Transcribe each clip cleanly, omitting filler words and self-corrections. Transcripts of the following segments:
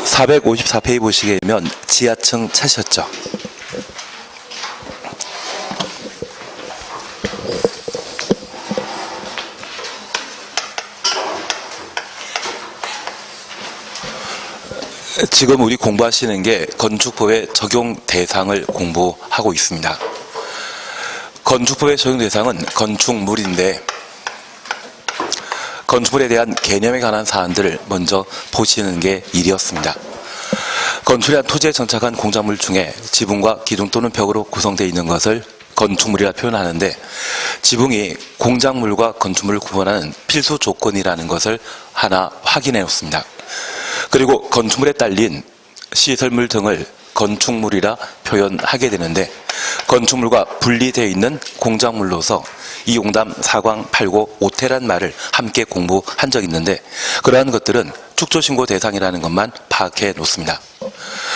454페이지 보시게 되면 지하층 찾으셨죠? 지금 우리 공부하시는 게 건축법의 적용 대상을 공부하고 있습니다. 건축법의 적용 대상은 건축물인데 건축물에 대한 개념에 관한 사안들을 먼저 보시는 게 일이었습니다. 건축에 대한 토지에 정착한 공작물 중에 지붕과 기둥 또는 벽으로 구성되어 있는 것을 건축물이라 표현하는데 지붕이 공작물과 건축물을 구분하는 필수 조건이라는 것을 하나 확인해 놓습니다. 그리고 건축물에 딸린 시설물 등을 건축물이라 표현하게 되는데 건축물과 분리되어 있는 공작물로서 이용담, 사광, 팔고, 오태란 말을 함께 공부한 적이 있는데 그러한 것들은 축조신고 대상이라는 것만 파악해 놓습니다.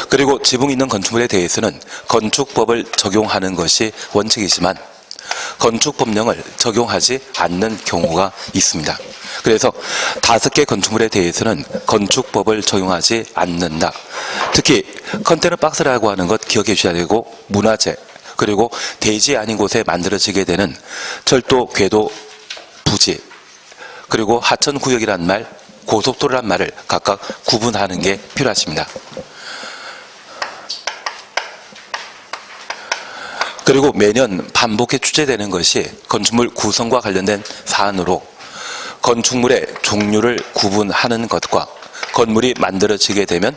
그리고 지붕이 있는 건축물에 대해서는 건축법을 적용하는 것이 원칙이지만 건축법령을 적용하지 않는 경우가 있습니다. 그래서 5개 건축물에 대해서는 건축법을 적용하지 않는다. 특히 컨테이너 박스라고 하는 것 기억해 주셔야 되고 문화재 그리고 대지 아닌 곳에 만들어지게 되는 철도, 궤도, 부지 그리고 하천구역이란 말, 고속도로란 말을 각각 구분하는 게 필요하십니다. 그리고 매년 반복해 출제되는 것이 건축물 구성과 관련된 사안으로 건축물의 종류를 구분하는 것과 건물이 만들어지게 되면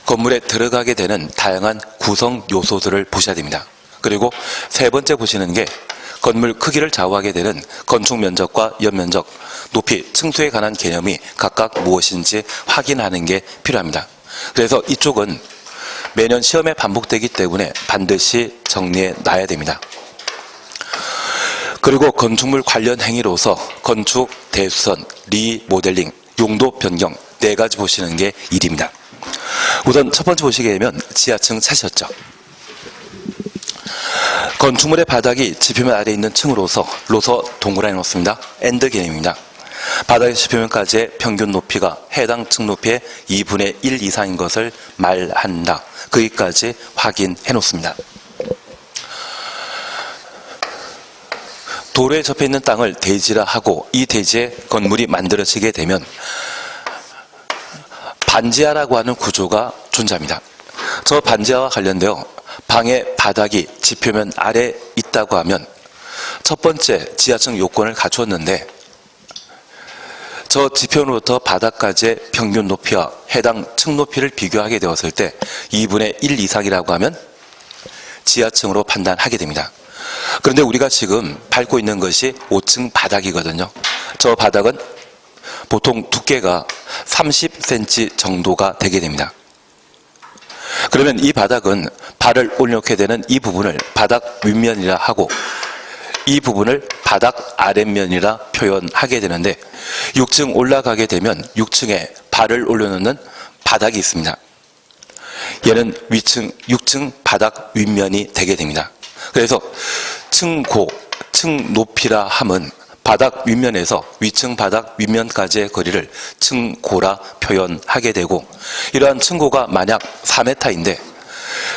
건물에 들어가게 되는 다양한 구성 요소들을 보셔야 됩니다. 그리고 세 번째 보시는 게 건물 크기를 좌우하게 되는 건축 면적과 연면적, 높이, 층수에 관한 개념이 각각 무엇인지 확인하는 게 필요합니다. 그래서 이쪽은 매년 시험에 반복되기 때문에 반드시 정리해 놔야 됩니다. 그리고 건축물 관련 행위로서 건축, 대수선, 리모델링, 용도 변경 4가지 보시는 게 일입니다. 우선 첫 번째 보시게 되면 지하층 찾으셨죠? 건축물의 바닥이 지표면 아래에 있는 층으로서 로서 동그라미 놓습니다. 엔드 개념입니다. 바닥의 지표면까지의 평균 높이가 해당 층 높이의 2분의 1 이상인 것을 말한다. 거기까지 확인해 놓습니다. 도로에 접해 있는 땅을 대지라 하고 이 대지에 건물이 만들어지게 되면 반지하라고 하는 구조가 존재합니다. 저 반지하와 관련되어 방의 바닥이 지표면 아래 있다고 하면 첫 번째 지하층 요건을 갖추었는데 저 지표면부터 바닥까지의 평균 높이와 해당 층 높이를 비교하게 되었을 때 2분의 1 이상이라고 하면 지하층으로 판단하게 됩니다. 그런데 우리가 지금 밟고 있는 것이 5층 바닥이거든요. 저 바닥은 보통 두께가 30cm 정도가 되게 됩니다. 그러면 이 바닥은 발을 올려놓게 되는 이 부분을 바닥 윗면이라 하고 이 부분을 바닥 아랫면이라 표현하게 되는데 6층 올라가게 되면 6층에 발을 올려놓는 바닥이 있습니다. 얘는 위층 6층 바닥 윗면이 되게 됩니다. 그래서 층고, 층 높이라 함은 바닥 윗면에서 위층 바닥 윗면까지의 거리를 층고라 표현하게 되고 이러한 층고가 만약 4m인데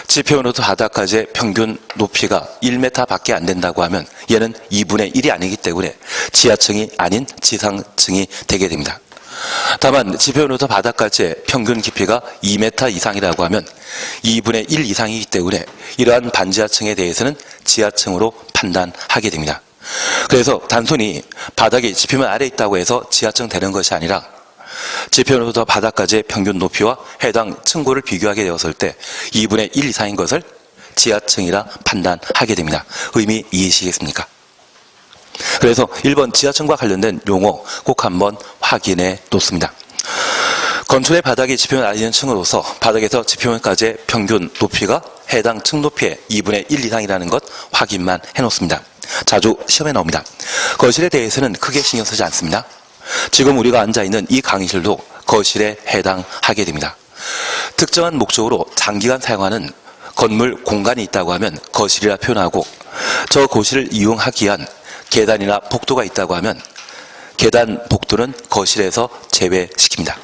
지표면부터 바닥까지의 평균 높이가 1m 밖에 안 된다고 하면 얘는 2분의 1이 아니기 때문에 지하층이 아닌 지상층이 되게 됩니다. 다만 지표면부터 바닥까지의 평균 깊이가 2m 이상이라고 하면 2분의 1 이상이기 때문에 이러한 반지하층에 대해서는 지하층으로 판단하게 됩니다. 그래서 단순히 바닥이 지표면 아래에 있다고 해서 지하층 되는 것이 아니라 지표면부터 바닥까지의 평균 높이와 해당 층고를 비교하게 되었을 때 2분의 1 이상인 것을 지하층이라 판단하게 됩니다. 의미 이해하시겠습니까? 그래서 1번 지하층과 관련된 용어 꼭 한번 확인해 놓습니다. 건축의 바닥이 지표면 아래 있는 층으로서 바닥에서 지표면까지의 평균 높이가 해당 층 높이의 2분의 1 이상이라는 것 확인만 해 놓습니다. 자주 시험에 나옵니다. 거실에 대해서는 크게 신경 쓰지 않습니다. 지금 우리가 앉아있는 이 강의실도 거실에 해당하게 됩니다. 특정한 목적으로 장기간 사용하는 건물 공간이 있다고 하면 거실이라 표현하고 저 거실을 이용하기 위한 계단이나 복도가 있다고 하면 계단, 복도는 거실에서 제외시킵니다.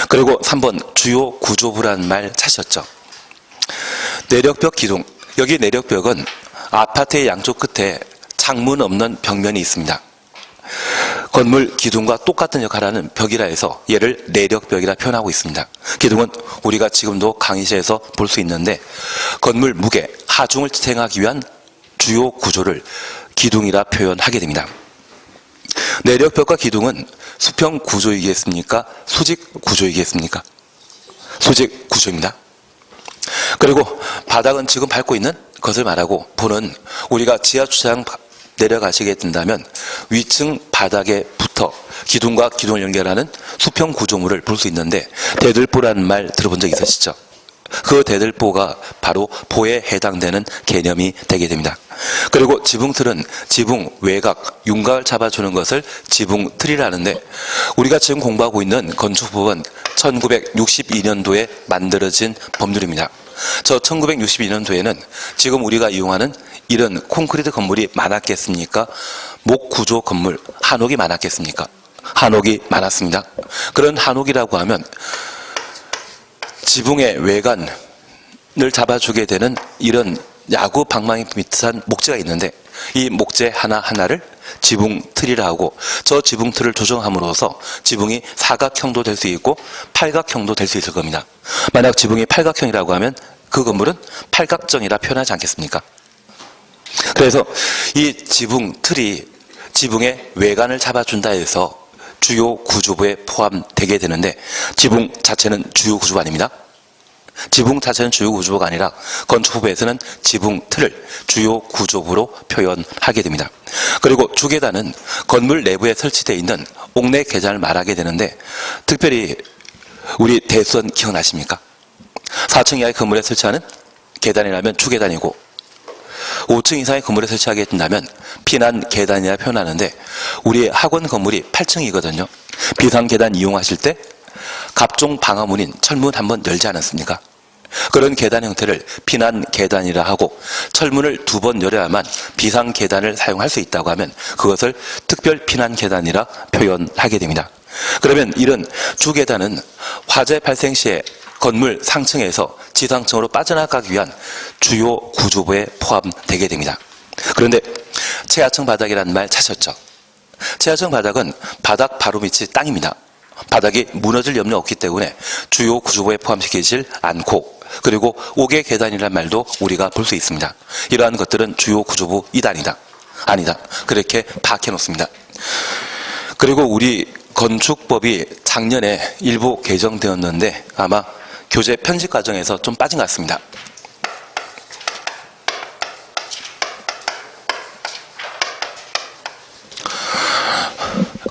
그리고 3번 주요 구조부라는 말 찾으셨죠? 내력벽 기둥. 여기 내력벽은 아파트의 양쪽 끝에 창문 없는 벽면이 있습니다. 건물 기둥과 똑같은 역할을 하는 벽이라 해서 얘를 내력벽이라 표현하고 있습니다. 기둥은 우리가 지금도 강의실에서 볼 수 있는데 건물 무게, 하중을 지탱하기 위한 주요 구조를 기둥이라 표현하게 됩니다. 내력벽과 기둥은 수평 구조이겠습니까? 수직 구조이겠습니까? 수직 구조입니다. 그리고 바닥은 지금 밟고 있는 것을 말하고 보는 우리가 지하주차장 내려가시게 된다면 위층 바닥에 붙어 기둥과 기둥을 연결하는 수평 구조물을 볼 수 있는데 대들보라는 말 들어본 적 있으시죠? 그 대들보가 바로 보에 해당되는 개념이 되게 됩니다. 그리고 지붕틀은 지붕, 외곽, 윤곽을 잡아주는 것을 지붕틀이라 하는데 우리가 지금 공부하고 있는 건축법은 1962년도에 만들어진 법률입니다. 저 1962년도에는 지금 우리가 이용하는 이런 콘크리트 건물이 많았겠습니까? 목구조 건물, 한옥이 많았겠습니까? 한옥이 많았습니다. 그런 한옥이라고 하면 지붕의 외관을 잡아주게 되는 이런 야구 방망이 비슷한 목재가 있는데 이 목재 하나하나를 지붕틀이라 하고 저 지붕틀을 조정함으로써 지붕이 사각형도 될 수 있고 팔각형도 될 수 있을 겁니다. 만약 지붕이 팔각형이라고 하면 그 건물은 팔각정이라 표현하지 않겠습니까? 그래서 이 지붕틀이 지붕의 외관을 잡아준다 해서 주요 구조부에 포함되게 되는데 지붕 자체는 주요 구조부 아닙니다. 지붕 자체는 주요 구조부가 아니라 건축법에서는 지붕틀을 주요 구조부로 표현하게 됩니다. 그리고 주계단은 건물 내부에 설치되어 있는 옥내 계단을 말하게 되는데 특별히 우리 대수원 기억나십니까? 4층 이하의 건물에 설치하는 계단이라면 주계단이고 5층 이상의 건물에 설치하게 된다면 피난 계단이라 표현하는데 우리의 학원 건물이 8층이거든요. 비상 계단 이용하실 때 갑종 방화문인 철문 한번 열지 않았습니까? 그런 계단 형태를 피난 계단이라 하고 철문을 2번 열어야만 비상 계단을 사용할 수 있다고 하면 그것을 특별 피난 계단이라 표현하게 됩니다. 그러면 이런 주계단은 화재 발생 시에 건물 상층에서 지상층으로 빠져나가기 위한 주요 구조부에 포함되게 됩니다. 그런데 최하층 바닥이라는 말 찾으셨죠? 최하층 바닥은 바닥 바로 밑이 땅입니다. 바닥이 무너질 염려 없기 때문에 주요 구조부에 포함시키질 않고 그리고 옥외 계단이라는 말도 우리가 볼 수 있습니다. 이러한 것들은 주요 구조부 이단이다. 아니다. 그렇게 파악해 놓습니다. 그리고 우리 건축법이 작년에 일부 개정되었는데 아마 교재 편집 과정에서 좀 빠진 것 같습니다.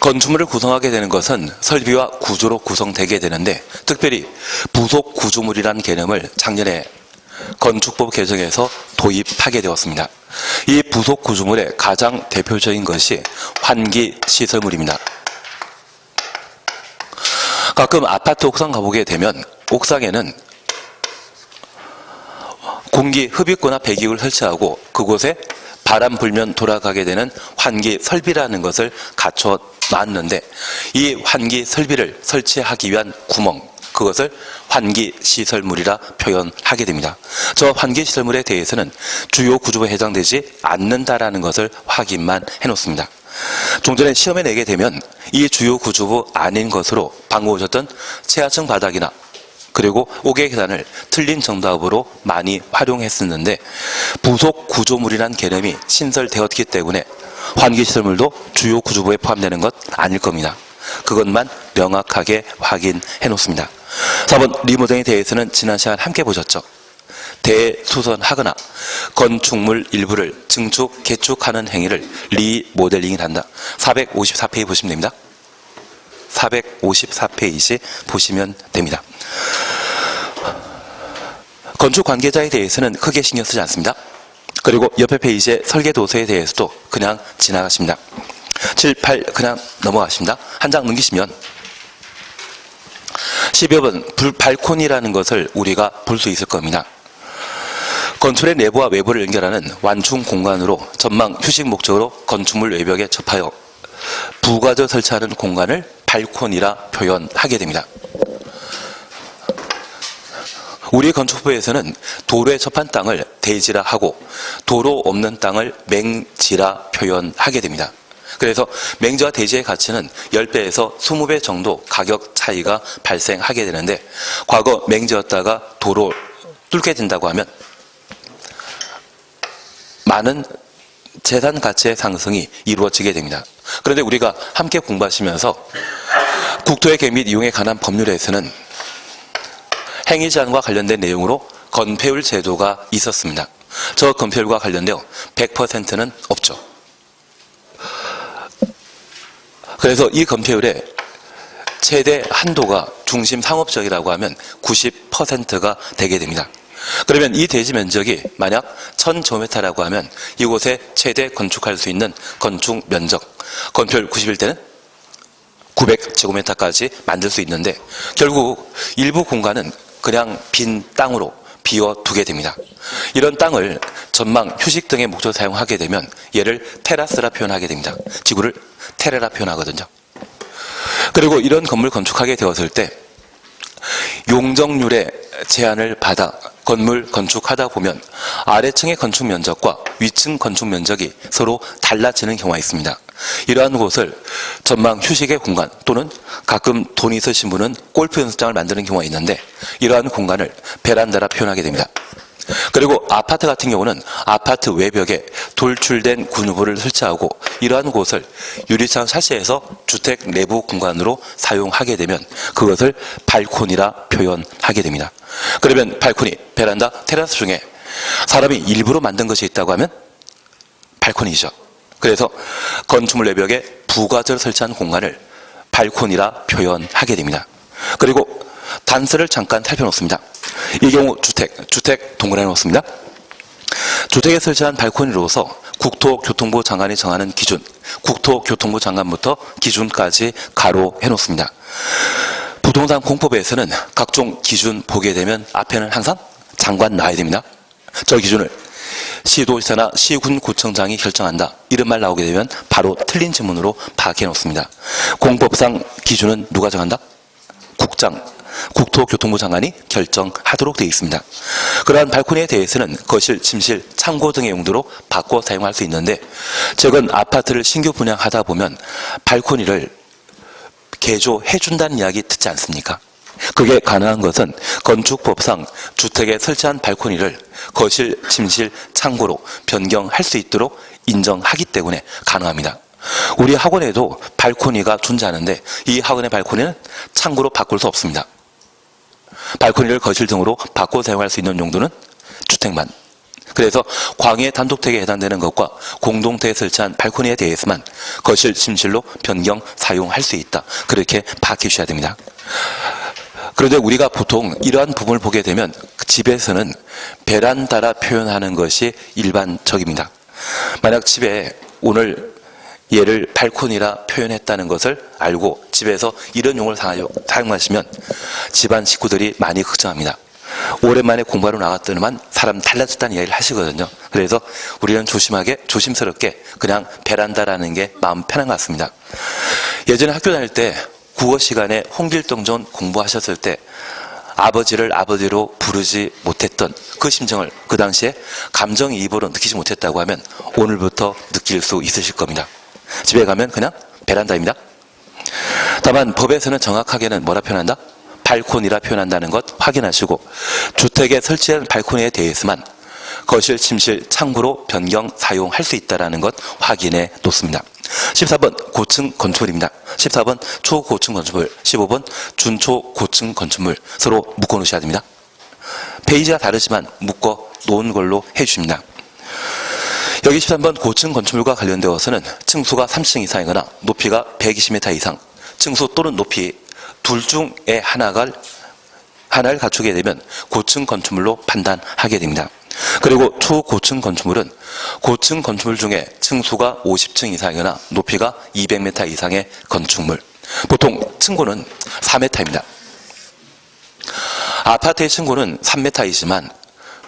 건축물을 구성하게 되는 것은 설비와 구조로 구성되게 되는데 특별히 부속 구조물이라는 개념을 작년에 건축법 개정에서 도입하게 되었습니다. 이 부속 구조물의 가장 대표적인 것이 환기 시설물입니다. 가끔 아파트 옥상 가보게 되면 옥상에는 공기 흡입구나 배기구를 설치하고 그곳에 바람 불면 돌아가게 되는 환기 설비라는 것을 갖춰 놨는데 이 환기 설비를 설치하기 위한 구멍, 그것을 환기 시설물이라 표현하게 됩니다. 저 환기 시설물에 대해서는 주요 구조부에 해당되지 않는다라는 것을 확인만 해놓습니다. 좀 전에 시험에 내게 되면 이 주요 구조부 아닌 것으로 방금 보셨던 최하층 바닥이나 그리고 옥외 계단을 틀린 정답으로 많이 활용했었는데 부속 구조물이란 개념이 신설되었기 때문에 환기시설물도 주요 구조부에 포함되는 것 아닐 겁니다. 그것만 명확하게 확인해 놓습니다. 4번 리모델링에 대해서는 지난 시간 함께 보셨죠? 대수선하거나 건축물 일부를 증축, 개축하는 행위를 리모델링이라 한다. 454페이지 보시면 됩니다. 454페이지 보시면 됩니다. 건축 관계자에 대해서는 크게 신경 쓰지 않습니다. 그리고 옆에 페이지의 설계도서에 대해서도 그냥 지나가십니다. 7, 8 그냥 넘어가십니다. 한 장 넘기시면 12번 발코니라는 것을 우리가 볼 수 있을 겁니다. 건축의 내부와 외부를 연결하는 완충 공간으로 전망 휴식 목적으로 건축물 외벽에 접하여 부가적 설치하는 공간을 발코니라 표현하게 됩니다. 우리 건축부에서는 도로에 접한 땅을 대지라 하고 도로 없는 땅을 맹지라 표현하게 됩니다. 그래서 맹지와 대지의 가치는 10배에서 20배 정도 가격 차이가 발생하게 되는데, 과거 맹지였다가 도로 뚫게 된다고 하면 많은 재산 가치의 상승이 이루어지게 됩니다. 그런데 우리가 함께 공부하시면서 국토의 계획 및 이용에 관한 법률에서는 행위 제한과 관련된 내용으로 건폐율 제도가 있었습니다. 저 건폐율과 관련되어 100%는 없죠. 그래서 이 건폐율의 최대 한도가 중심 상업적이라고 하면 90%가 되게 됩니다. 그러면 이 대지 면적이 만약 1000제곱미터라고 하면 이곳에 최대 건축할 수 있는 건축 면적, 건폐율 91대는 900제곱미터까지 만들 수 있는데, 결국 일부 공간은 그냥 빈 땅으로 비워두게 됩니다. 이런 땅을 전망, 휴식 등의 목적으로 사용하게 되면 얘를 테라스라 표현하게 됩니다. 지구를 테레라 표현하거든요. 그리고 이런 건물 건축하게 되었을 때 용적률의 제한을 받아 건물 건축하다 보면 아래층의 건축 면적과 위층 건축 면적이 서로 달라지는 경우가 있습니다. 이러한 곳을 전망 휴식의 공간, 또는 가끔 돈이 있으신 분은 골프 연습장을 만드는 경우가 있는데, 이러한 공간을 베란다라 표현하게 됩니다. 그리고 아파트 같은 경우는 아파트 외벽에 돌출된 군부를 설치하고 이러한 곳을 유리창 샤시해서 주택 내부 공간으로 사용하게 되면 그것을 발코니라 표현하게 됩니다. 그러면 발코니, 베란다, 테라스 중에 사람이 일부러 만든 것이 있다고 하면 발코니죠. 그래서 건축물 내벽에 부가재를 설치한 공간을 발코니라 표현하게 됩니다. 그리고 단서를 잠깐 살펴놓습니다. 이 경우 주택 동그라미 놓습니다. 주택에 설치한 발코니로서 국토교통부 장관이 정하는 기준, 국토교통부 장관부터 기준까지 가로해 놓습니다. 부동산 공법에서는 각종 기준 보게 되면 앞에는 항상 장관 나와야 됩니다. 저 기준을 시도지사나 시군구청장이 결정한다, 이런 말 나오게 되면 바로 틀린 지문으로 파악해 놓습니다. 공법상 기준은 누가 정한다? 국장, 국토교통부 장관이 결정하도록 되어 있습니다. 그러한 발코니에 대해서는 거실, 침실, 창고 등의 용도로 바꿔 사용할 수 있는데, 최근 아파트를 신규 분양하다 보면 발코니를 개조해준다는 이야기 듣지 않습니까? 그게 가능한 것은 건축법상 주택에 설치한 발코니를 거실, 침실, 창고로 변경할 수 있도록 인정하기 때문에 가능합니다. 우리 학원에도 발코니가 존재하는데 이 학원의 발코니는 창고로 바꿀 수 없습니다. 발코니를 거실 등으로 바꿔 사용할 수 있는 용도는 주택만. 그래서 광해 단독택에 해당되는 것과 공동택에 설치한 발코니에 대해서만 거실, 침실로 변경 사용할 수 있다, 그렇게 파악해 주셔야 됩니다. 그런데 우리가 보통 이러한 부분을 보게 되면 집에서는 베란다라 표현하는 것이 일반적입니다. 만약 집에 오늘 얘를 발코니라 표현했다는 것을 알고 집에서 이런 용어를 사용하시면 집안 식구들이 많이 걱정합니다. 오랜만에 공부하러 나갔더니만 사람 달라졌다는 이야기를 하시거든요. 그래서 우리는 조심스럽게 그냥 베란다라는 게 마음 편한 것 같습니다. 예전에 학교 다닐 때 국어 시간에 홍길동전 공부하셨을 때 아버지를 아버지로 부르지 못했던 그 심정을 그 당시에 감정이입으로 느끼지 못했다고 하면 오늘부터 느낄 수 있으실 겁니다. 집에 가면 그냥 베란다입니다. 다만 법에서는 정확하게는 뭐라 표현한다? 발코니라 표현한다는 것 확인하시고, 주택에 설치한 발코니에 대해서만 거실, 침실, 창고로 변경 사용할 수 있다는 것 확인해 놓습니다. 14번 고층 건축물입니다. 14번 초고층 건축물, 15번 준초고층 건축물 서로 묶어 놓으셔야 됩니다. 페이지가 다르지만 묶어 놓은 걸로 해주십니다. 여기 13번 고층 건축물과 관련되어서는 층수가 3층 이상이거나 높이가 120m 이상, 층수 또는 높이 둘 중에 하나를 갖추게 되면 고층 건축물로 판단하게 됩니다. 그리고 초고층 건축물은 고층 건축물 중에 층수가 50층 이상이거나 높이가 200m 이상의 건축물, 보통 층고는 4m입니다. 아파트의 층고는 3m이지만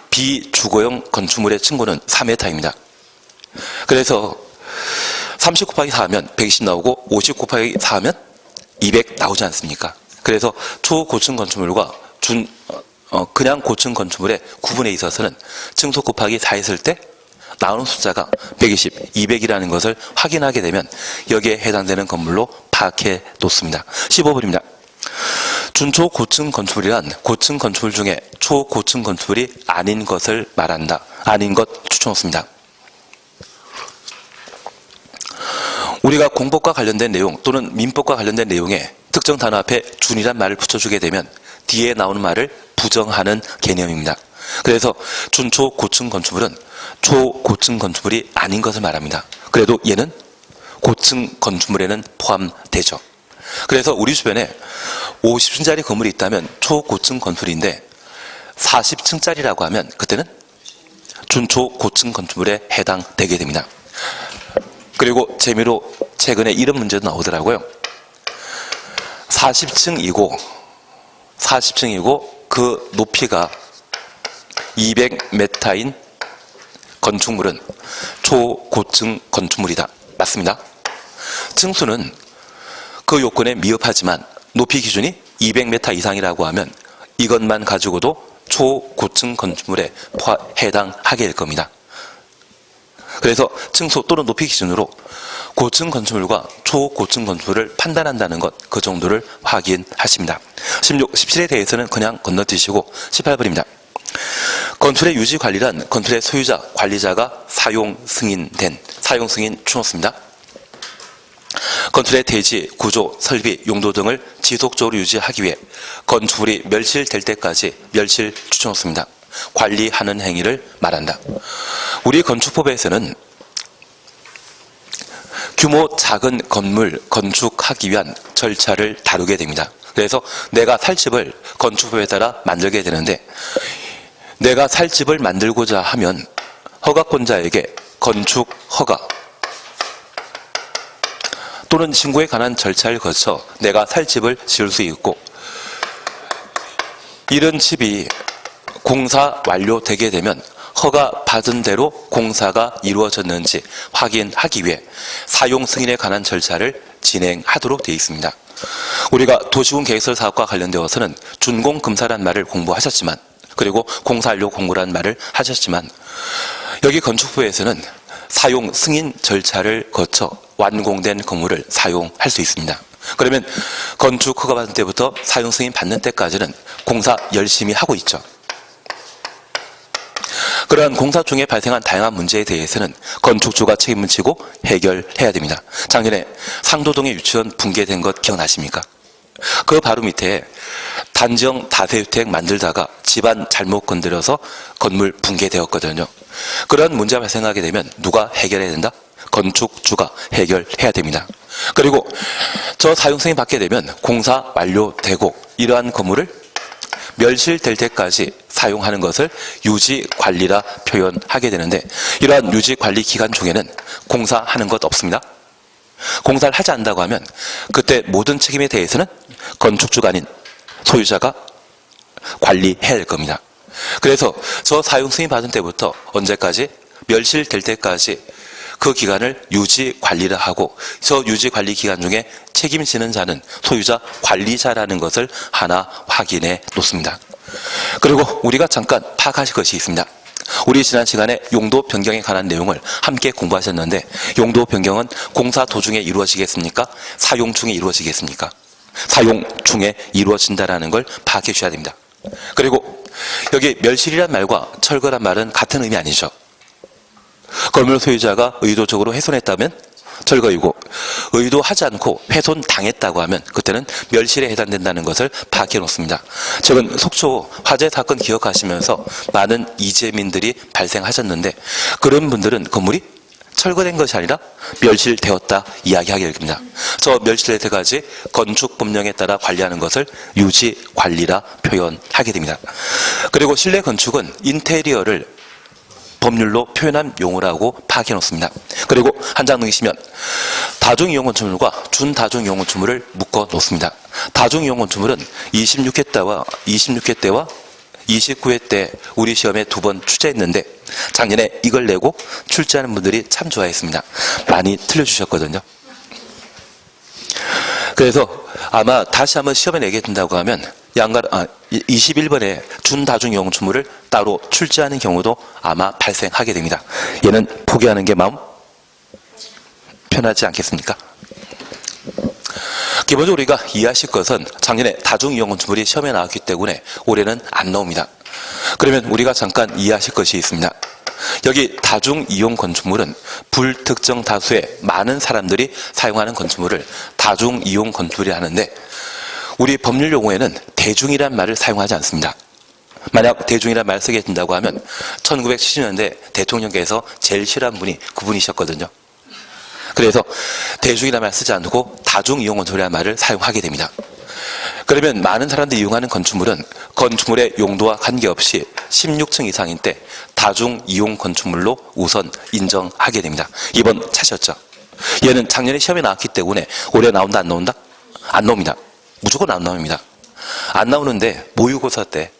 비주거용 건축물의 층고는 4m입니다. 그래서 30 곱하기 4하면 120 나오고 50 곱하기 4하면 200 나오지 않습니까? 그래서 초고층 건축물과 그냥 고층 건축물의 구분에 있어서는 층수 곱하기 4 했을 때 나오는 숫자가 120, 200이라는 것을 확인하게 되면 여기에 해당되는 건물로 파악해 놓습니다. 15번입니다. 준초 고층 건축물이란 고층 건축물 중에 초고층 건축물이 아닌 것을 말한다. 아닌 것 추천했습니다. 우리가 공법과 관련된 내용 또는 민법과 관련된 내용에 특정 단어 앞에 준이란 말을 붙여주게 되면 뒤에 나오는 말을 부정하는 개념입니다. 그래서 준초 고층 건축물은 초고층 건축물이 아닌 것을 말합니다. 그래도 얘는 고층 건축물에는 포함되죠. 그래서 우리 주변에 50층짜리 건물이 있다면 초고층 건축물인데 40층짜리라고 하면 그때는 준초 고층 건축물에 해당되게 됩니다. 그리고 재미로 최근에 이런 문제도 나오더라고요. 40층이고 그 높이가 200m인 건축물은 초고층 건축물이다. 맞습니다. 층수는 그 요건에 미흡하지만 높이 기준이 200m 이상이라고 하면 이것만 가지고도 초고층 건축물에 해당하게 될 겁니다. 그래서 층수 또는 높이 기준으로 고층 건축물과 초고층 건축물을 판단한다는 것, 그 정도를 확인하십니다. 16, 17에 대해서는 그냥 건너뛰시고 18번입니다. 건축의 유지 관리란 건축의 소유자, 관리자가 사용 승인된, 사용 승인 추놓습니다. 건축의 대지, 구조, 설비, 용도 등을 지속적으로 유지하기 위해 건축물이 멸실될 때까지 멸실 추천놓습니다. 관리하는 행위를 말한다. 우리 건축법에서는 규모 작은 건물 건축하기 위한 절차를 다루게 됩니다. 그래서 내가 살 집을 건축법에 따라 만들게 되는데 내가 살 집을 만들고자 하면 허가권자에게 건축 허가 또는 신고에 관한 절차를 거쳐 내가 살 집을 지을 수 있고 이런 집이 공사 완료되게 되면 허가 받은 대로 공사가 이루어졌는지 확인하기 위해 사용 승인에 관한 절차를 진행하도록 되어 있습니다. 우리가 도시군 계획설 사업과 관련되어서는 준공금사란 말을 공부하셨지만 그리고 공사완료 공고라는 말을 하셨지만 여기 건축부에서는 사용 승인 절차를 거쳐 완공된 건물을 사용할 수 있습니다. 그러면 건축 허가 받은 때부터 사용 승인 받는 때까지는 공사 열심히 하고 있죠. 그러한 공사 중에 발생한 다양한 문제에 대해서는 건축주가 책임을 지고 해결해야 됩니다. 작년에 상도동의 유치원 붕괴된 것 기억나십니까? 그 바로 밑에 단지형 다세주택 만들다가 집안 잘못 건드려서 건물 붕괴되었거든요. 그런 문제가 발생하게 되면 누가 해결해야 된다? 건축주가 해결해야 됩니다. 그리고 저 사용승인 받게 되면 공사 완료되고 이러한 건물을 멸실될 때까지 사용하는 것을 유지관리라 표현하게 되는데 이러한 유지관리 기간 중에는 공사하는 것 없습니다. 공사를 하지 않는다고 하면 그때 모든 책임에 대해서는 건축주가 아닌 소유자가 관리해야 될 겁니다. 그래서 저 사용승인 받은 때부터 언제까지? 멸실될 때까지 그 기간을 유지관리를 하고 저 유지관리 기간 중에 책임지는 자는 소유자 관리자라는 것을 하나 확인해 놓습니다. 그리고 우리가 잠깐 파악하실 것이 있습니다. 우리 지난 시간에 용도 변경에 관한 내용을 함께 공부하셨는데 용도 변경은 공사 도중에 이루어지겠습니까? 사용 중에 이루어지겠습니까? 사용 중에 이루어진다는 걸 파악해 주셔야 됩니다. 그리고 여기 멸실이란 말과 철거란 말은 같은 의미 아니죠. 건물 소유자가 의도적으로 훼손했다면 철거이고 의도하지 않고 훼손당했다고 하면 그때는 멸실에 해당된다는 것을 파악해 놓습니다. 최근 속초 화재 사건 기억하시면서 많은 이재민들이 발생하셨는데 그런 분들은 건물이 철거된 것이 아니라 멸실되었다 이야기하게 됩니다. 저 멸실될 때까지 건축법령에 따라 관리하는 것을 유지관리라 표현하게 됩니다. 그리고 실내 건축은 인테리어를 법률로 표현한 용어라고 파악해 놓습니다. 그리고 한 장 넘기시면 다중이용 건축물과 준다중이용 건축물을 묶어 놓습니다. 다중이용 건축물은 26회 때와 29회 때 우리 시험에 2번 출제했는데 작년에 이걸 내고 출제하는 분들이 참 좋아했습니다. 많이 틀려주셨거든요. 그래서 아마 다시 한번 시험에 내게 된다고 하면 21번에 준다중이용 건축물을 따로 출제하는 경우도 아마 발생하게 됩니다. 얘는 포기하는 게 마음 편하지 않겠습니까? 기본적으로 우리가 이해하실 것은 작년에 다중이용 건축물이 시험에 나왔기 때문에 올해는 안 나옵니다. 그러면 우리가 잠깐 이해하실 것이 있습니다. 여기 다중이용 건축물은 불특정 다수의 많은 사람들이 사용하는 건축물을 다중이용 건축물이 하는데, 우리 법률 용어에는 대중이란 말을 사용하지 않습니다. 만약 대중이란 말을 쓰게 된다고 하면 1970년대 대통령께서 제일 싫어하는 분이 그분이셨거든요. 그래서 대중이란 말을 쓰지 않고 다중이용 건축물이라는 말을 사용하게 됩니다. 그러면 많은 사람들이 이용하는 건축물은 건축물의 용도와 관계없이 16층 이상인 때 다중이용 건축물로 우선 인정하게 됩니다. 이번 차셨죠? 얘는 작년에 시험에 나왔기 때문에 올해 나온다 안 나온다? 안 나옵니다. 무조건 안 나옵니다. 안 나오는데 모의고사 때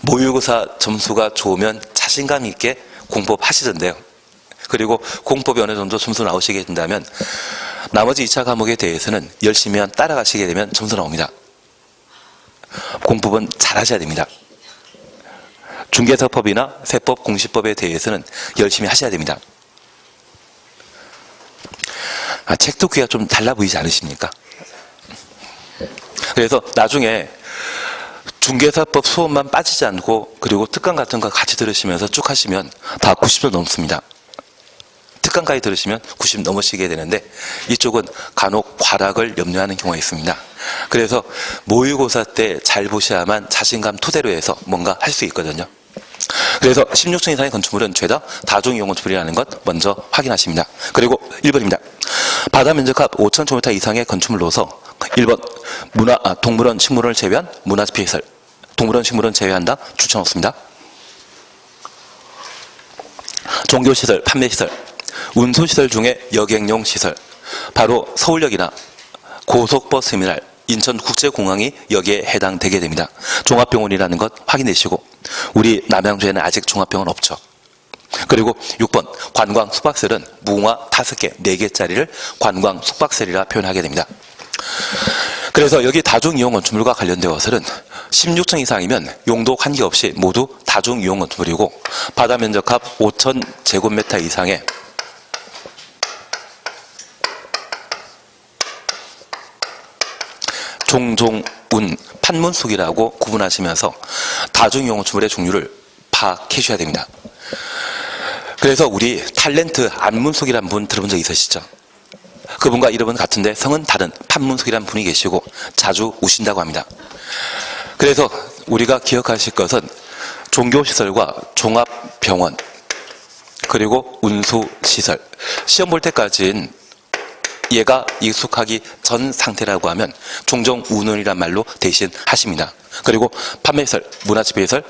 모의고사 점수가 좋으면 자신감 있게 공법 하시던데요. 그리고 공법이 어느 정도 점수 나오시게 된다면 나머지 2차 과목에 대해서는 열심히 따라가시게 되면 점수 나옵니다. 공법은 잘하셔야 됩니다. 중개사법이나 세법, 공시법에 대해서는 열심히 하셔야 됩니다. 책 듣기가 좀 달라 보이지 않으십니까? 그래서 나중에 중개사법 수업만 빠지지 않고 그리고 특강 같은 거 같이 들으시면서 쭉 하시면 다 90점 넘습니다. 특강까지 들으시면 90 넘으시게 되는데 이쪽은 간혹 과락을 염려하는 경우가 있습니다. 그래서 모의고사 때 잘 보셔야만 자신감 토대로 해서 뭔가 할 수 있거든요. 그래서 16층 이상의 건축물은 죄다 다중이용 건축물이라는 것 먼저 확인하십니다. 그리고 1번입니다. 바다 면적합 5,000제곱미터 이상의 건축물로서 1번 동물원, 식물원을 제외한 문화집회시설, 동물원, 식물원 제외한다 추천 없습니다. 종교시설, 판매시설, 운수시설 중에 여객용 시설, 바로 서울역이나 고속버스터미널, 인천국제공항이 여기에 해당되게 됩니다. 종합병원이라는 것 확인되시고, 우리 남양주에는 아직 종합병원 없죠. 그리고 6번 관광 숙박시설은 무궁화 5개, 4개짜리를 관광 숙박시설이라 표현하게 됩니다. 그래서 여기 다중이용 건축물과 관련되어서는 16층 이상이면 용도 관계없이 모두 다중이용 건축물이고, 바다 면적합 5,000제곱미터 이상의 종종, 운, 판문숙이라고 구분하시면서 다중이용 건축물의 종류를 파악해 주셔야 됩니다. 그래서 우리 탤런트 안문숙이라는 분 들어본 적 있으시죠? 그분과 이름은 같은데 성은 다른 판문숙이라는 분이 계시고 자주 우신다고 합니다. 그래서 우리가 기억하실 것은 종교시설과 종합병원 그리고 운수시설, 시험 볼 때까지는 얘가 익숙하기 전 상태라고 하면 종종 운운이란 말로 대신 하십니다. 그리고 판매시설, 문화집회시설,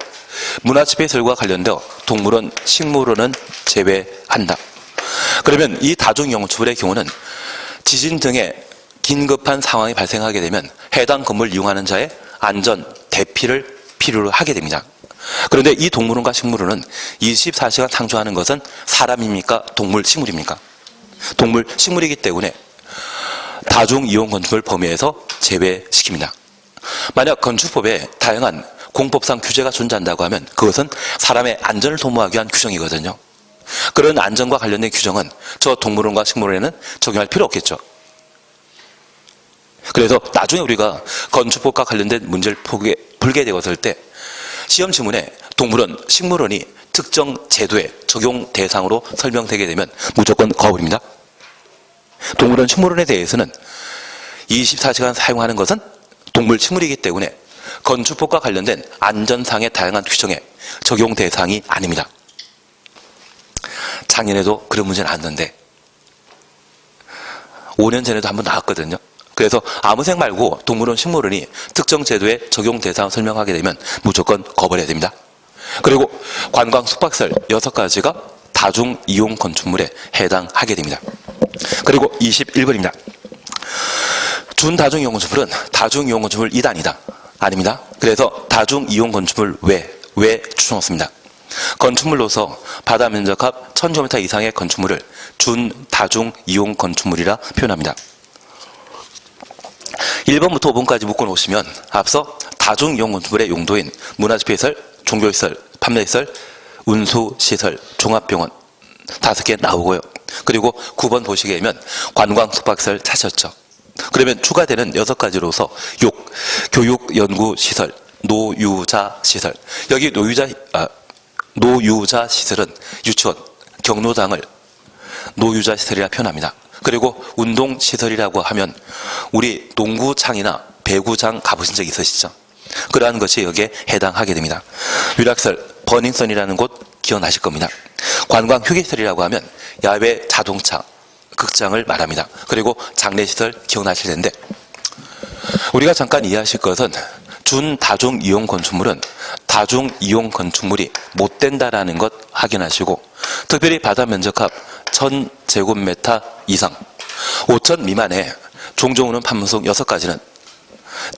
문화집회시설과 관련되어 동물원, 식물원은 제외한다. 그러면 이 다중이용 건축물의 경우는 지진 등의 긴급한 상황이 발생하게 되면 해당 건물을 이용하는 자의 안전 대피를 필요로 하게 됩니다. 그런데 이 동물원과 식물원은 24시간 상주하는 것은 사람입니까? 동물, 식물입니까? 동물, 식물이기 때문에 다중이용 건축물 범위에서 제외시킵니다. 만약 건축법에 다양한 공법상 규제가 존재한다고 하면 그것은 사람의 안전을 도모하기 위한 규정이거든요. 그런 안전과 관련된 규정은 저 동물원과 식물원에는 적용할 필요 없겠죠. 그래서 나중에 우리가 건축법과 관련된 문제를 풀게 되었을 때 시험 지문에 동물원, 식물원이 특정 제도의 적용 대상으로 설명되게 되면 무조건 거부입니다. 동물원, 식물원에 대해서는 24시간 사용하는 것은 동물, 식물이기 때문에 건축법과 관련된 안전상의 다양한 규정에 적용 대상이 아닙니다. 작년에도 그런 문제는 나왔는데 5년 전에도 한번 나왔거든요. 그래서 아무 생각 말고 동물원, 식물원이 특정 제도의 적용 대상을 설명하게 되면 무조건 거부해야 됩니다. 그리고 관광 숙박시설 6가지가 다중이용 건축물에 해당하게 됩니다. 그리고 21번입니다. 준다중이용 건축물은 다중이용 건축물 2단이다. 아닙니다. 그래서 다중이용 건축물 왜 추천했습니다. 건축물로서 바다 면적합 1000제곱미터 이상의 건축물을 준다중이용 건축물이라 표현합니다. 1번부터 5번까지 묶어놓으시면 앞서 다중이용건축물의 용도인 문화집회시설, 종교시설, 판매시설, 운수시설, 종합병원 5개 나오고요. 그리고 9번 보시게 되면 관광 숙박시설 찾으셨죠. 그러면 추가되는 6가지로서 교육, 연구 시설, 노유자 시설. 여기 노유자 시설은 유치원, 경로당을 노유자 시설이라 표현합니다. 그리고 운동 시설이라고 하면 우리 농구장이나 배구장 가보신 적 있으시죠? 그러한 것이 여기에 해당하게 됩니다. 유락설, 버닝썬이라는 곳 기억나실 겁니다. 관광 휴게시설이라고 하면 야외 자동차, 극장을 말합니다. 그리고 장례시설 기억나실 텐데, 우리가 잠깐 이해하실 것은 준다중이용 건축물은 다중이용 건축물이 못 된다라는 것 확인하시고, 특별히 바다 면적합 1000제곱미터 이상, 5000 미만의 종종우는 판문속 6가지는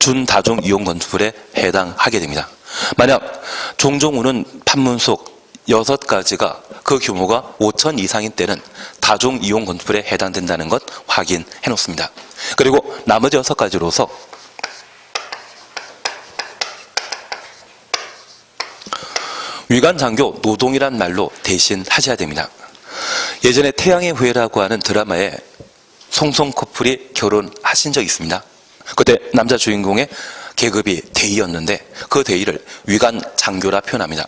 준다중이용 건축물에 해당하게 됩니다. 만약 종종우는 판문속 6가지가 그 규모가 5000 이상인 때는 다중이용 건축물에 해당된다는 것 확인해 놓습니다. 그리고 나머지 6가지로서 위관장교 노동이란 말로 대신 하셔야 됩니다. 예전에 태양의 후예라고 하는 드라마에 송송 커플이 결혼하신 적이 있습니다. 그때 남자 주인공의 계급이 대위였는데 그 대위를 위관장교라 표현합니다.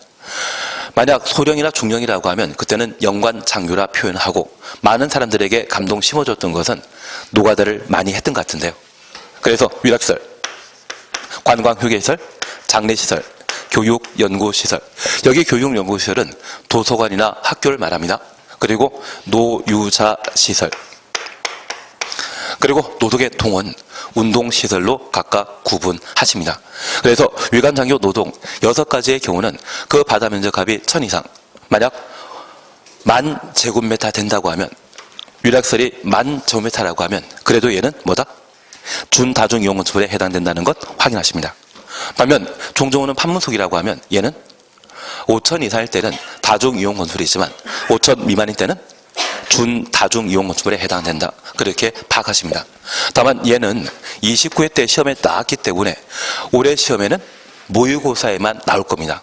만약 소령이나 중령이라고 하면 그때는 영관장교라 표현하고, 많은 사람들에게 감동 심어줬던 것은 노가다를 많이 했던 것 같은데요. 그래서 위락시설, 관광휴게시설, 장례시설, 교육연구시설. 여기 교육연구시설은 도서관이나 학교를 말합니다. 그리고 노유자시설, 그리고 노동의 동원, 운동시설로 각각 구분하십니다. 그래서 위관장교 노동 6가지의 경우는 그 바다 면적합이 1000 이상, 만약 10,000제곱미터 된다고 하면, 위락설이 10,000제곱미터라고 하면 그래도 얘는 뭐다? 준다중이용건축물에 해당된다는 것 확인하십니다. 반면 종종우는 판문속이라고 하면 얘는 5000 이상일 때는 다중이용건축물이지만 5000 미만일 때는 준다중이용건축물에 해당된다, 그렇게 파악하십니다. 다만 얘는 29회 때 시험에 나왔기 때문에 올해 시험에는 모의고사에만 나올 겁니다.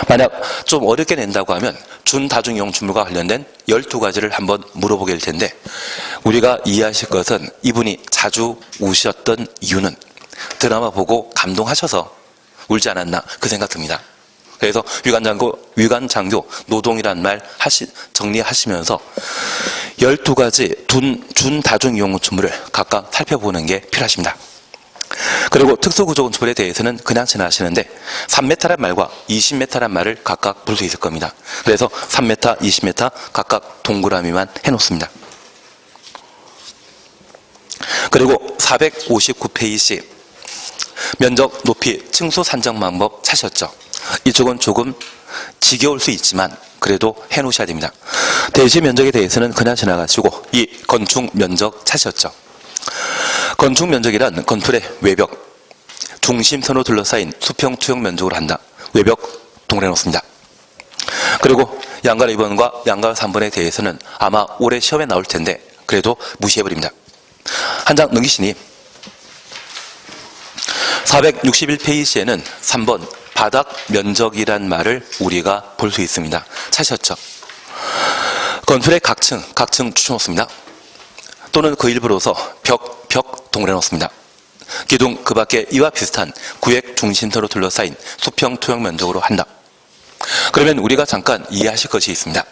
만약 좀 어렵게 낸다고 하면 준다중이용건축물과 관련된 12가지를 한번 물어보게 될 텐데, 우리가 이해하실 것은 이분이 자주 우셨던 이유는 드라마 보고 감동하셔서 울지 않았나, 그 생각 듭니다. 그래서 위관장교 노동이란 말 정리하시면서 12가지 준다중이용 건축물을 각각 살펴보는 게 필요하십니다. 그리고 특수구조 건축물에 대해서는 그냥 지나시는데 3m란 말과 20m란 말을 각각 볼 수 있을 겁니다. 그래서 3m, 20m 각각 동그라미만 해놓습니다. 그리고 459페이지 면적, 높이, 층수 산정 방법 찾으셨죠? 이쪽은 조금 지겨울 수 있지만 그래도 해놓으셔야 됩니다. 대지 면적에 대해서는 그냥 지나가시고 이 건축 면적 찾으셨죠? 건축 면적이란 건물의 외벽, 중심선으로 둘러싸인 수평 투영 면적으로 한다. 외벽 동그래 놓습니다. 그리고 양갈 2번과 양갈 3번에 대해서는 아마 올해 시험에 나올 텐데 그래도 무시해버립니다. 한 장 넘기시니 461페이지에는 3번 바닥 면적이란 말을 우리가 볼 수 있습니다. 찾으셨죠? 건물의 각층 추천놓습니다. 또는 그 일부로서 벽 동그래 놓습니다. 기둥 그 밖에 이와 비슷한 구획 중심선으로 둘러싸인 수평 투영 면적으로 한다. 그러면 우리가 잠깐 이해하실 것이 있습니다.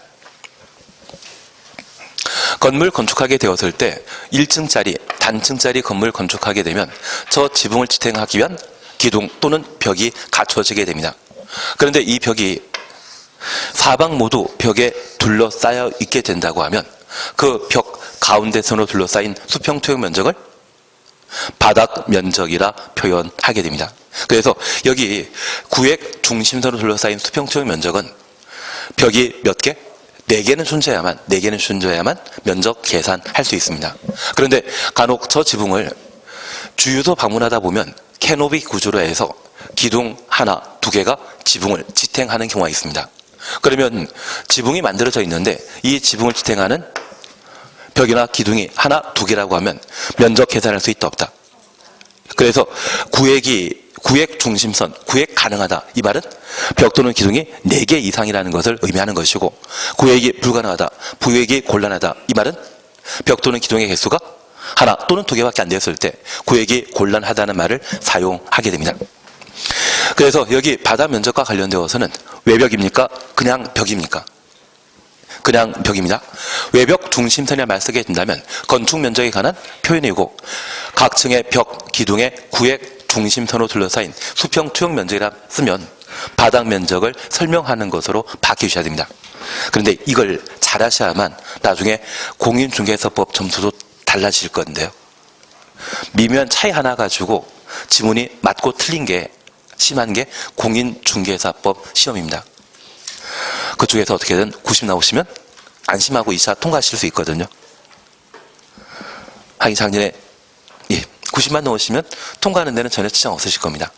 건물 건축하게 되었을 때 1층짜리 단층짜리 건물 건축하게 되면 저 지붕을 지탱하기 위한 기둥 또는 벽이 갖춰지게 됩니다. 그런데 이 벽이 사방 모두 벽에 둘러싸여 있게 된다고 하면 그 벽 가운데선으로 둘러싸인 수평 투영 면적을 바닥 면적이라 표현하게 됩니다. 그래서 여기 구획 중심선으로 둘러싸인 수평 투영 면적은 벽이 몇 개? 4개는 존재해야만 면적 계산할 수 있습니다. 그런데 간혹 저 지붕을 주유소 방문하다 보면 캐노비 구조로 해서 기둥 하나, 2개가 지붕을 지탱하는 경우가 있습니다. 그러면 지붕이 만들어져 있는데 이 지붕을 지탱하는 벽이나 기둥이 하나, 두 개라고 하면 면적 계산할 수 있다, 없다. 그래서 구획 중심선, 구획 가능하다. 이 말은 벽 또는 기둥이 4개 이상이라는 것을 의미하는 것이고, 구획이 불가능하다, 부획이 곤란하다. 이 말은 벽 또는 기둥의 개수가 하나 또는 2개밖에 안 되었을 때 구획이 곤란하다는 말을 사용하게 됩니다. 그래서 여기 바닥 면적과 관련되어서는 외벽입니까? 그냥 벽입니까? 그냥 벽입니다. 외벽 중심선이라 말 쓰게 된다면 건축 면적에 관한 표현이고, 각 층의 벽, 기둥의 구획 중심선으로 둘러싸인 수평 투영 면적이라 쓰면 바닥 면적을 설명하는 것으로 바뀌셔야 됩니다. 그런데 이걸 잘 하셔야만 나중에 공인중개사법 점수도 달라질 건데요. 미묘한 차이 하나 가지고 지문이 맞고 틀린 게 심한 게 공인중개사법 시험입니다. 그쪽에서 어떻게든 90 나오시면 안심하고 2차 통과하실 수 있거든요. 하긴 작년에 90만 넣으시면 통과하는 데는 전혀 지장 없으실 겁니다.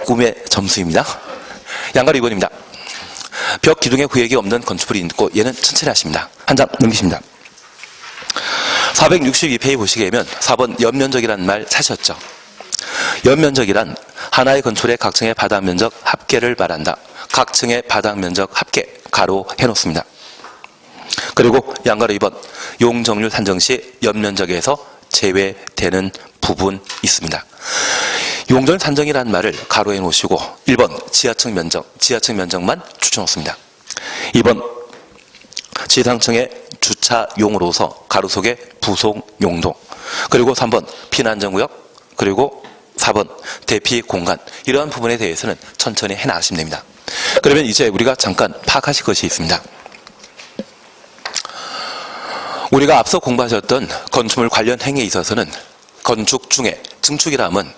꿈의 점수입니다. 양가로 2번입니다. 벽 기둥에 구획이 없는 건축물이 있고 얘는 천천히 하십니다. 한 장 넘기십니다. 462페이지 보시게 되면 4번 연면적이라는 말 사셨죠? 연면적이란 하나의 건축물의 각 층의 바닥 면적 합계를 말한다. 각 층의 바닥 면적 합계 가로 해놓습니다. 그리고 양가로 2번 용적률 산정 시 연면적에서 제외되는 부분 있습니다. 용적률 산정이라는 말을 가로해 놓으시고 1번 지하층 면적만 추천놓습니다. 2번 지상층의 주차용으로서 가로 속에 부속 용도, 그리고 3번 피난정구역, 그리고 4번 대피 공간, 이러한 부분에 대해서는 천천히 해나가시면 됩니다. 그러면 이제 우리가 잠깐 파악하실 것이 있습니다. 우리가 앞서 공부하셨던 건축물 관련 행위에 있어서는 건축 중에 증축이라면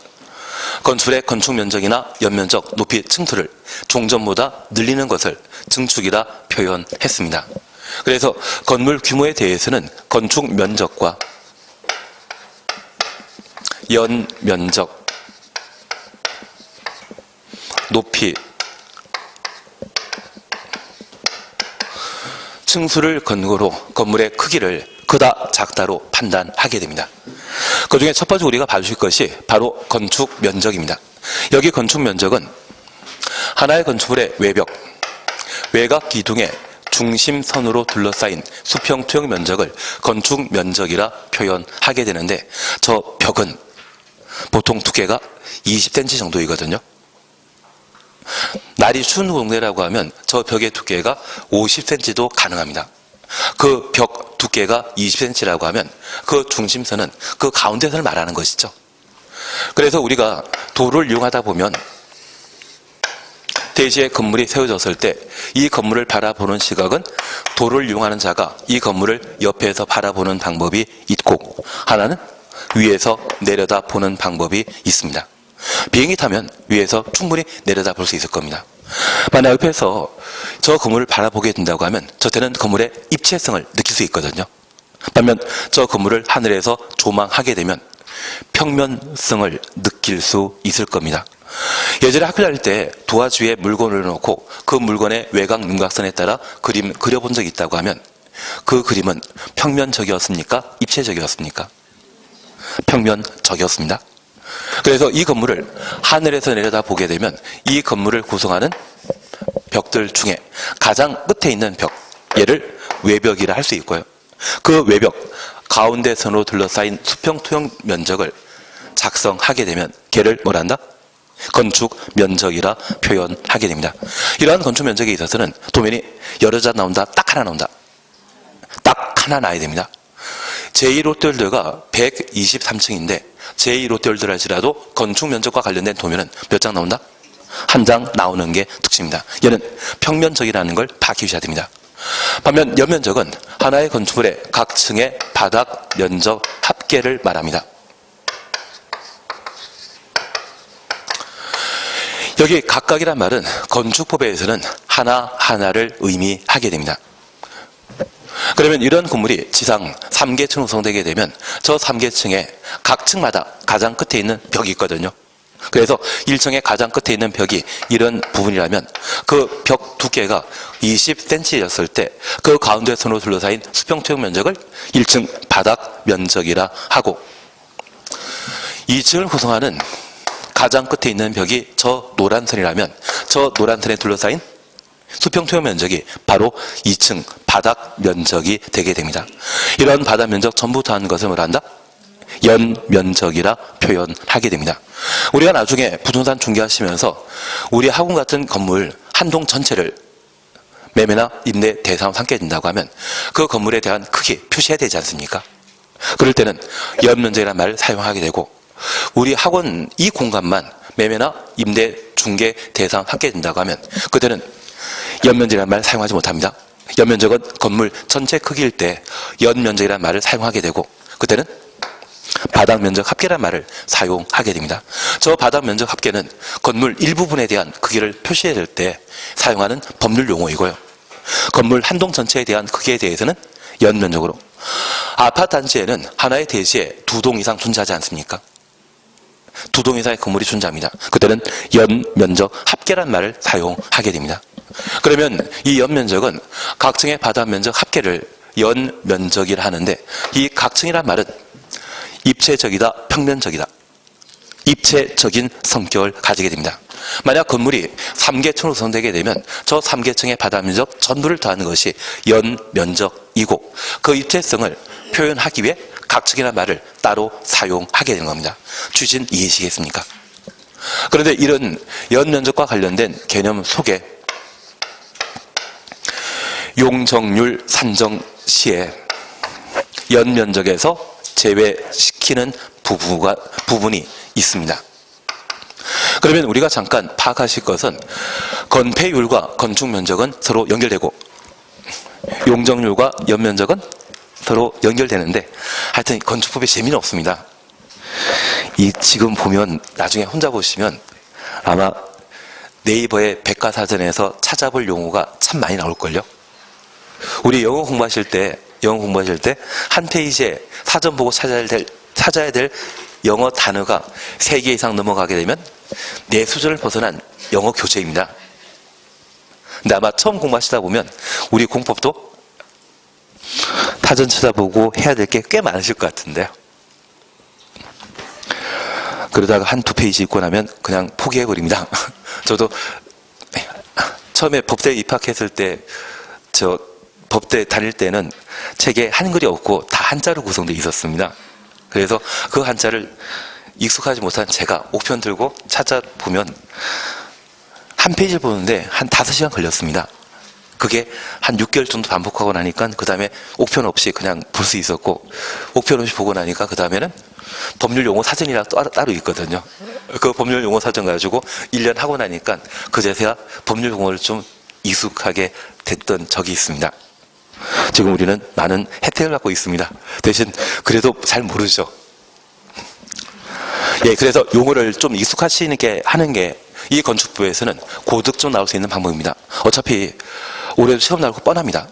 건축물의 건축 면적이나 연면적, 높이, 층수를 종전보다 늘리는 것을 증축이라 표현했습니다. 그래서 건물 규모에 대해서는 건축 면적과 연면적, 높이, 층수를 근거로 건물의 크기를 크다, 작다로 판단하게 됩니다. 그 중에 첫 번째 우리가 봐주실 것이 바로 건축 면적입니다. 여기 건축 면적은 하나의 건축물의 외벽, 외곽 기둥의 중심선으로 둘러싸인 수평 투영 면적을 건축 면적이라 표현하게 되는데, 저 벽은 보통 두께가 20cm 정도이거든요. 날이 추운 동네라고 하면 저 벽의 두께가 50cm도 가능합니다. 그 벽 두께가 20cm라고 하면 그 중심선은 그 가운데선을 말하는 것이죠. 그래서 우리가 도로를 이용하다 보면 대지에 건물이 세워졌을 때 이 건물을 바라보는 시각은 도로를 이용하는 자가 이 건물을 옆에서 바라보는 방법이 있고, 하나는 위에서 내려다보는 방법이 있습니다. 비행기 타면 위에서 충분히 내려다볼 수 있을 겁니다. 만약 옆에서 저 건물을 바라보게 된다고 하면 저 때는 건물의 입체성을 느낄 수 있거든요. 반면 저 건물을 하늘에서 조망하게 되면 평면성을 느낄 수 있을 겁니다. 예전에 학교 다닐 때 도화지에 물건을 놓고 그 물건의 외곽 윤곽선에 따라 그림 그려본 적이 있다고 하면 그 그림은 평면적이었습니까? 입체적이었습니까? 평면적이었습니다. 그래서 이 건물을 하늘에서 내려다보게 되면 이 건물을 구성하는 벽들 중에 가장 끝에 있는 벽, 얘를 외벽이라 할 수 있고요. 그 외벽 가운데 선으로 둘러싸인 수평 투영 면적을 작성하게 되면 걔를 뭐란다? 건축 면적이라 표현하게 됩니다. 이러한 건축 면적에 있어서는 도면이 여러 자 나온다, 딱 하나 나온다. 딱 하나 나야 됩니다. 제2롯데월드가 123층인데 제2롯데월드 할지라도 건축 면적과 관련된 도면은 몇 장 나온다? 한 장 나오는 게 특징입니다. 얘는 평면적이라는 걸 파악하셔야 됩니다. 반면 연면적은 하나의 건축물의 각 층의 바닥 면적 합계를 말합니다. 여기 각각이란 말은 건축법에서는 하나하나를 의미하게 됩니다. 그러면 이런 건물이 지상 3계층으로 구성되게 되면 저 3계층에 각 층마다 가장 끝에 있는 벽이 있거든요. 그래서 1층의 가장 끝에 있는 벽이 이런 부분이라면 그 벽 두께가 20cm였을 때 그 가운데 선으로 둘러싸인 수평 토양 면적을 1층 바닥 면적이라 하고, 2층을 구성하는 가장 끝에 있는 벽이 저 노란 선이라면 저 노란 선에 둘러싸인 수평 토양 면적이 바로 2층 바닥 면적이 되게 됩니다. 이런 바닥 면적 전부 더한 것을 뭐라 한다? 연면적이라 표현하게 됩니다. 우리가 나중에 부동산 중개하시면서 우리 학원 같은 건물 한 동 전체를 매매나 임대 대상으로 삼게 된다고 하면 그 건물에 대한 크기 표시해야 되지 않습니까? 그럴 때는 연면적이라는 말을 사용하게 되고, 우리 학원 이 공간만 매매나 임대 중개 대상 삼게 된다고 하면 그때는 연면적이라는 말을 사용하지 못합니다. 연면적은 건물 전체 크기일 때 연면적이라는 말을 사용하게 되고, 그때는 바닥면적 합계란 말을 사용하게 됩니다. 저 바닥면적 합계는 건물 일부분에 대한 크기를 표시해야 될 때 사용하는 법률 용어이고요. 건물 한 동 전체에 대한 크기에 대해서는 연면적으로, 아파트 단지에는 하나의 대지에 2동 이상 존재하지 않습니까? 2동 이상의 건물이 존재합니다. 그때는 연면적 합계란 말을 사용하게 됩니다. 그러면 이 연면적은 각 층의 바닥면적 합계를 연면적이라 하는데, 이 각층이란 말은 입체적이다, 평면적이다, 입체적인 성격을 가지게 됩니다. 만약 건물이 3개층으로 구성되게 되면 저 3개층의 바닥면적 전부를 더하는 것이 연면적이고, 그 입체성을 표현하기 위해 각층이라는 말을 따로 사용하게 되는 겁니다. 취지는 이해하시겠습니까? 그런데 이런 연면적과 관련된 개념 속에 용적률 산정 시에 연면적에서 제외시키는 부분이 있습니다. 그러면 우리가 잠깐 파악하실 것은, 건폐율과 건축면적은 서로 연결되고 용적률과 연면적은 서로 연결되는데, 하여튼 건축법에 재미는 없습니다. 이 지금 보면 나중에 혼자 보시면 아마 네이버의 백과사전에서 찾아볼 용어가 참 많이 나올걸요. 우리 영어 공부하실 때 한 페이지에 사전 보고 찾아야 될 영어 단어가 3개 이상 넘어가게 되면 내 수준을 벗어난 영어 교재입니다. 근데 아마 처음 공부하시다 보면 우리 공법도 사전 찾아보고 해야 될 게 꽤 많으실 것 같은데요. 그러다가 한두 페이지 읽고 나면 그냥 포기해버립니다. 저도 처음에 법대에 입학했을 때 법대 다닐 때는 책에 한글이 없고 다 한자로 구성되어 있었습니다. 그래서 그 한자를 익숙하지 못한 제가 옥편 들고 찾아보면 한 페이지를 보는데 한 5시간 걸렸습니다. 그게 한 6개월 정도 반복하고 나니까 그 다음에 옥편 없이 그냥 볼 수 있었고, 옥편 없이 보고 나니까 그 다음에는 법률 용어 사전이라 따로 있거든요. 그 법률 용어 사전 가지고 1년 하고 나니까 그제서야 법률 용어를 좀 익숙하게 됐던 적이 있습니다. 지금 우리는 많은 혜택을 갖고 있습니다. 대신 그래도 잘 모르죠. 예, 그래서 용어를 좀 익숙하시게 하는 게 이 건축부에서는 고득점 나올 수 있는 방법입니다. 어차피 올해도 시험 나올 거 뻔합니다.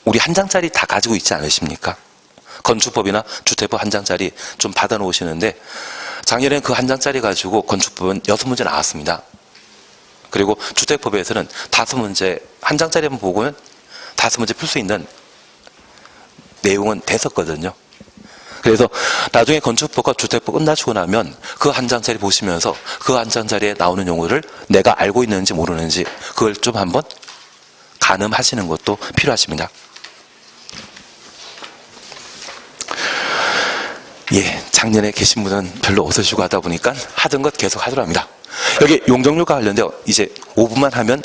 우리 한 장짜리 다 가지고 있지 않으십니까? 건축법이나 주택법 한 장짜리 좀 받아 놓으시는데, 작년엔 그 한 장짜리 가지고 건축법은 6문제 나왔습니다. 그리고 주택법에서는 5문제, 한 장짜리만 보고는 5문제 풀 수 있는 내용은 됐었거든요. 그래서 나중에 건축법과 주택법 끝나시고 나면 그 한 장짜리 보시면서 그 한 장짜리에 나오는 용어를 내가 알고 있는지 모르는지 그걸 좀 한번 가늠하시는 것도 필요하십니다. 예, 작년에 계신 분은 별로 없으시고 하다 보니까 하던 것 계속 하더라 합니다. 여기 용적률과 관련되어 이제 5분만 하면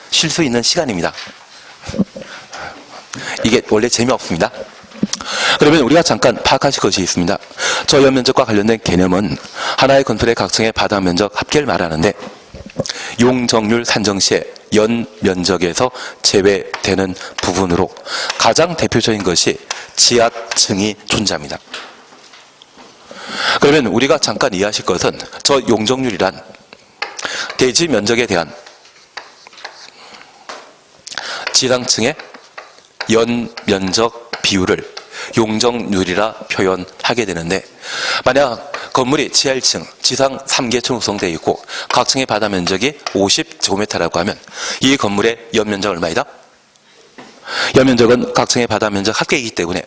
쉴 수 있는 시간입니다. 이게 원래 재미없습니다. 그러면 우리가 잠깐 파악하실 것이 있습니다. 저 연면적과 관련된 개념은 하나의 건물의 각층의 바닥면적 합계를 말하는데, 용적률 산정 시에 연면적에서 제외되는 부분으로 가장 대표적인 것이 지하층이 존재합니다. 그러면 우리가 잠깐 이해하실 것은, 저 용적률이란 대지 면적에 대한 지상층의 연면적 비율을 용적률이라 표현하게 되는데, 만약 건물이 지하 1층, 지상 3개층 구성되어 있고 각 층의 바다 면적이 50제곱미터라고 하면 이 건물의 연면적 얼마이다? 연면적은 각 층의 바다 면적 합계이기 때문에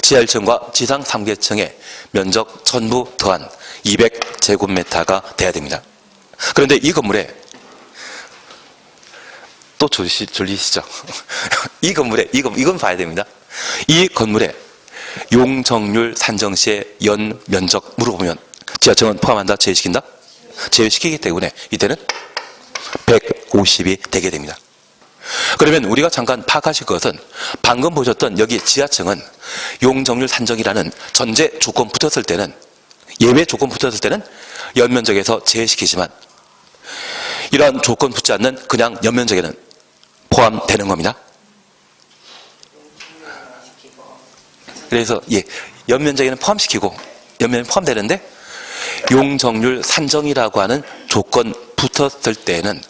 지하 1층과 지상 3개층의 면적 전부 더한 200제곱미터가 돼야 됩니다. 그런데 이 건물에 또 졸리시죠? 이 건물에 이건 봐야 됩니다. 이 건물에 용적률 산정 시의 연 면적 물어보면 지하층은 포함한다? 제외시킨다? 제외시키기 때문에 이때는 150이 되게 됩니다. 그러면 우리가 잠깐 파악하실 것은 방금 보셨던 여기 지하층은 용적률 산정이라는 전제 조건 붙었을 때는 예외 조건 붙었을 때는 연면적에서 제외시키지만 이러한 조건 붙지 않는 그냥 연면적에는 포함되는 겁니다. 그래서 연면적에는 포함시키고 연면에 포함되는데 용적률 산정이라고 하는 조건 붙었을 때는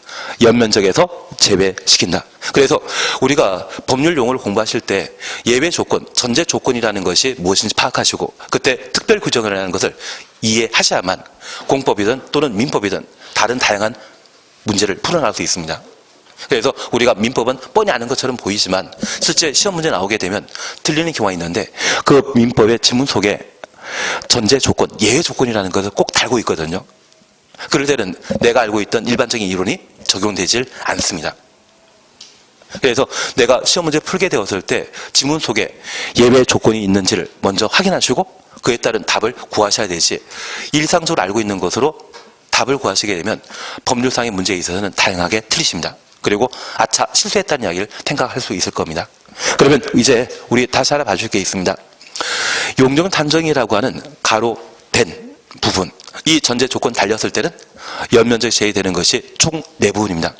연면적에서 제외시킨다. 그래서 우리가 법률 용어를 공부하실 때 예외 조건, 전제 조건이라는 것이 무엇인지 파악하시고 그때 특별 규정이라는 것을 이해하셔야만 공법이든 또는 민법이든 다른 다양한 문제를 풀어나갈 수 있습니다. 그래서 우리가 민법은 뻔히 아는 것처럼 보이지만 실제 시험 문제 나오게 되면 틀리는 경우가 있는데 그 민법의 지문 속에 전제 조건, 예외 조건이라는 것을 꼭 달고 있거든요. 그럴 때는 내가 알고 있던 일반적인 이론이 적용되질 않습니다. 그래서 내가 시험 문제 풀게 되었을 때 지문 속에 예외 조건이 있는지를 먼저 확인하시고 그에 따른 답을 구하셔야 되지 일상적으로 알고 있는 것으로 답을 구하시게 되면 법률상의 문제에 있어서는 다양하게 틀리십니다. 그리고 아차 실수했다는 이야기를 생각할 수 있을 겁니다. 그러면 이제 우리 다시 하나 봐줄 게 있습니다. 용적률 산정이라고 하는 가로된 부분 이 전제 조건 달렸을 때는 연면적이 제외되는 것이 총 4부분입니다.